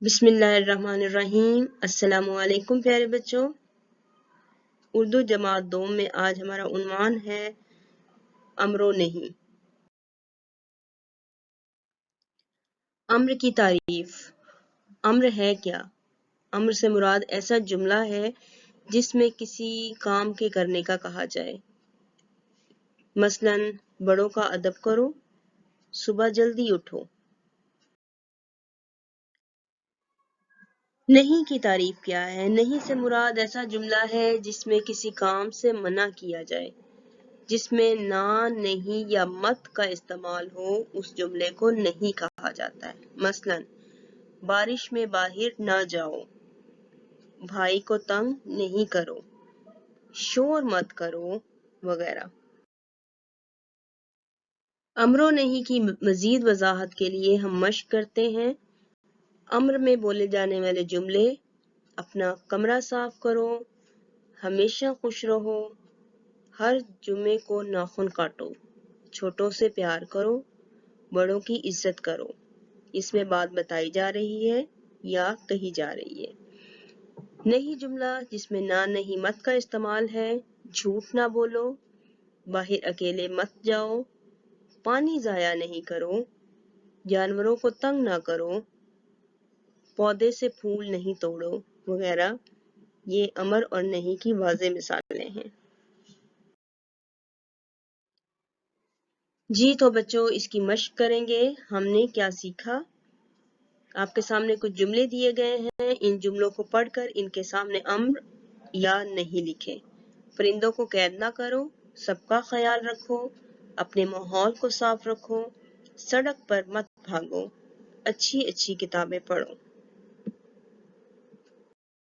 بسم اللہ الرحمن الرحیم۔ السلام علیکم پیارے بچوں۔ اردو جماعت دوم میں آج ہمارا عنوان ہے امر و نہیں۔ امر کی تعریف۔ امر ہے کیا؟ امر سے مراد ایسا جملہ ہے جس میں کسی کام کے کرنے کا کہا جائے۔ مثلاً بڑوں کا ادب کرو، صبح جلدی اٹھو۔ نہیں کی تعریف کیا ہے؟ نہیں سے مراد ایسا جملہ ہے جس میں کسی کام سے منع کیا جائے، جس میں نہ، نہیں یا مت کا استعمال ہو، اس جملے کو نہیں کہا جاتا ہے۔ مثلا بارش میں باہر نہ جاؤ، بھائی کو تنگ نہیں کرو، شور مت کرو وغیرہ۔ امر و نہیں کی مزید وضاحت کے لیے ہم مشق کرتے ہیں۔ امر میں بولے جانے والے جملے: اپنا کمرہ صاف کرو، ہمیشہ خوش رہو، ہر جمعے کو ناخن کاٹو، چھوٹوں سے پیار کرو، بڑوں کی عزت کرو۔ اس میں بات بتائی جا رہی ہے یا کہی جا رہی ہے۔ نہیں جملہ جس میں نہ، نہیں، مت کا استعمال ہے: جھوٹ نہ بولو، باہر اکیلے مت جاؤ، پانی ضائع نہیں کرو، جانوروں کو تنگ نہ کرو، پودے سے پھول نہیں توڑو وغیرہ۔ یہ امر اور نہیں کی واضح مثالیں ہیں۔ جی تو بچوں اس کی مشق کریں گے۔ ہم نے کیا سیکھا؟ آپ کے سامنے کچھ جملے دیے گئے ہیں، ان جملوں کو پڑھ کر ان کے سامنے امر یا نہیں لکھیں۔ پرندوں کو قید نہ کرو، سب کا خیال رکھو، اپنے ماحول کو صاف رکھو، سڑک پر مت بھاگو، اچھی کتابیں پڑھو۔